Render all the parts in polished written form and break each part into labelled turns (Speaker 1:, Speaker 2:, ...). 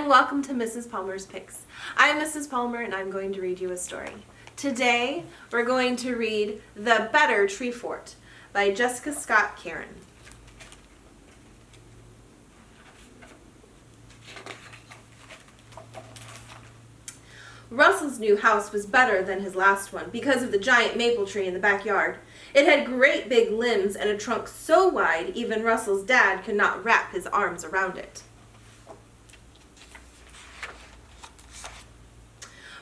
Speaker 1: and welcome to Mrs. Palmer's Picks. I'm Mrs. Palmer and I'm going to read you a story. Today we're going to read The Better Tree Fort by Jessica Scott Kerrin. Russell's new house was better than his last one because of the giant maple tree in the backyard. It had great big limbs and a trunk so wide even Russell's dad could not wrap his arms around it.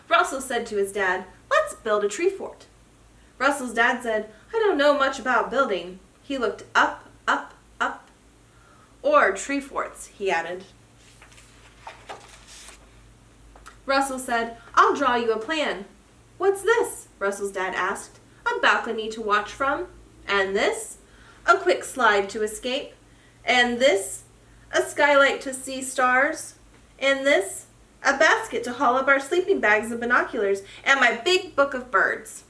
Speaker 1: Russell said to his dad, "Let's build a tree fort." Russell's dad said, "I don't know much about building." He looked up, up, up. "Or tree forts," he added. Russell said, "I'll draw you a plan." "What's this?" Russell's dad asked. "A balcony to watch from." "And this?" "A quick slide to escape." "And this?" "A skylight to see stars." "And this?" "A basket to haul up our sleeping bags and binoculars, and my big book of birds."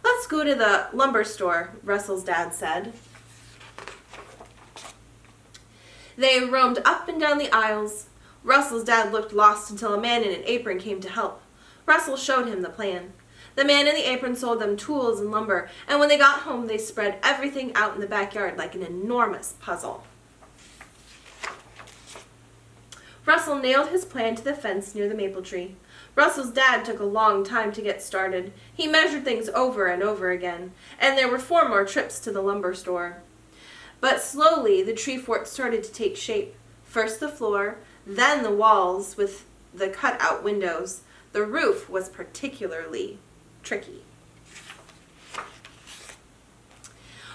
Speaker 1: "Let's go to the lumber store," Russell's dad said. They roamed up and down the aisles. Russell's dad looked lost until a man in an apron came to help. Russell showed him the plan. The man in the apron sold them tools and lumber, and when they got home they spread everything out in the backyard like an enormous puzzle. Russell nailed his plan to the fence near the maple tree. Russell's dad took a long time to get started. He measured things over and over again, and there were 4 more trips to the lumber store. But slowly the tree fort started to take shape. First the floor, then the walls with the cut-out windows. The roof was particularly tricky.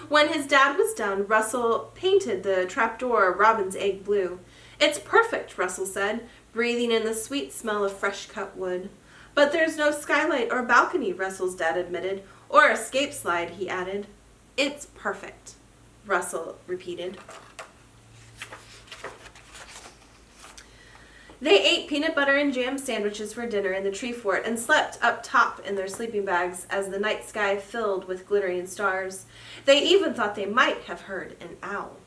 Speaker 1: When his dad was done, Russell painted the trapdoor robin's egg blue. "It's perfect," Russell said, breathing in the sweet smell of fresh-cut wood. "But there's no skylight or balcony," Russell's dad admitted. "Or escape slide," he added. "It's perfect," Russell repeated. They ate peanut butter and jam sandwiches for dinner in the tree fort and slept up top in their sleeping bags as the night sky filled with glittering stars. They even thought they might have heard an owl.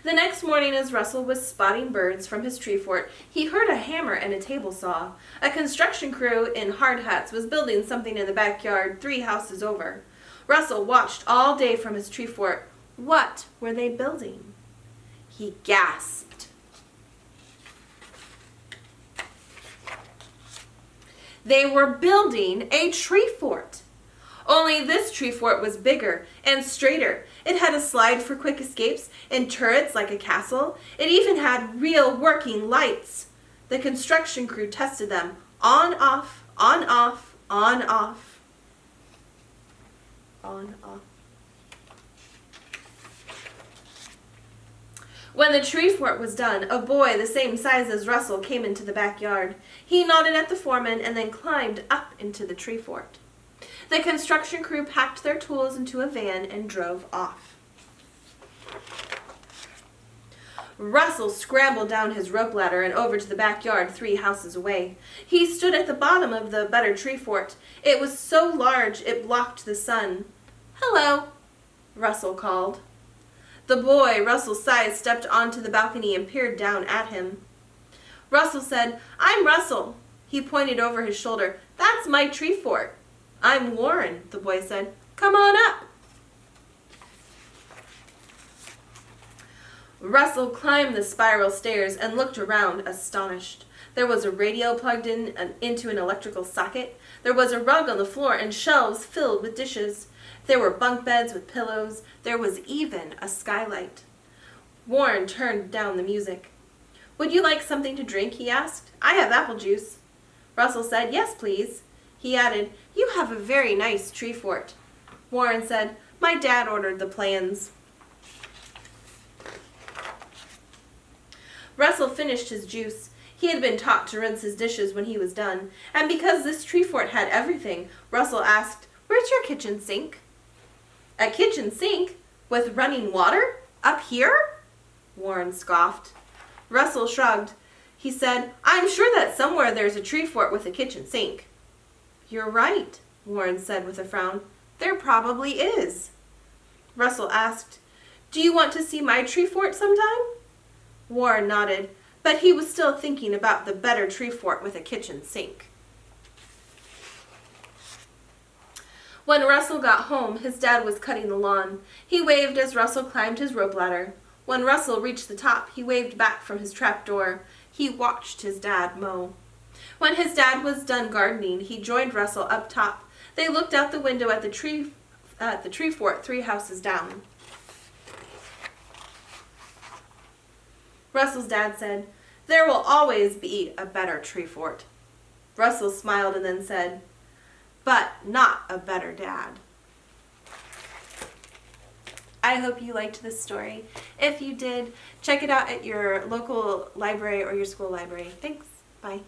Speaker 1: The next morning, as Russell was spotting birds from his tree fort, he heard a hammer and a table saw. A construction crew in hard hats was building something in the backyard 3 houses over. Russell watched all day from his tree fort. What were they building? He gasped. They were building a tree fort. Only this tree fort was bigger and straighter. It had a slide for quick escapes and turrets like a castle. It even had real working lights. The construction crew tested them on, off, on, off, on, off, on, off. When the tree fort was done, a boy the same size as Russell came into the backyard. He nodded at the foreman and then climbed up into the tree fort. The construction crew packed their tools into a van and drove off. Russell scrambled down his rope ladder and over to the backyard 3 houses away. He stood at the bottom of the better tree fort. It was so large it blocked the sun. "Hello," Russell called. The boy, Russell's size, stepped onto the balcony and peered down at him. Russell said, "I'm Russell." He pointed over his shoulder. "That's my tree fort." "I'm Warren," the boy said. "Come on up." Russell climbed the spiral stairs and looked around, astonished. There was a radio plugged into an electrical socket. There was a rug on the floor and shelves filled with dishes. There were bunk beds with pillows. There was even a skylight. Warren turned down the music. "Would you like something to drink?" he asked. "I have apple juice." Russell said, "Yes, please." He added, "You have a very nice tree fort." Warren said, "My dad ordered the plans." Russell finished his juice. He had been taught to rinse his dishes when he was done, and because this tree fort had everything, Russell asked, "Where's your kitchen sink?" "A kitchen sink? With running water? Up here?" Warren scoffed. Russell shrugged. He said, "I'm sure that somewhere there's a tree fort with a kitchen sink." "You're right," Warren said with a frown. "There probably is." Russell asked, "Do you want to see my tree fort sometime?" Warren nodded, but he was still thinking about the better tree fort with a kitchen sink. When Russell got home, his dad was cutting the lawn. He waved as Russell climbed his rope ladder. When Russell reached the top, he waved back from his trap door. He watched his dad mow. When his dad was done gardening, he joined Russell up top. They looked out the window at the tree fort 3 houses down. Russell's dad said, "There will always be a better tree fort." Russell smiled and then said, "But not a better dad." I hope you liked this story. If you did, check it out at your local library or your school library. Thanks. Bye.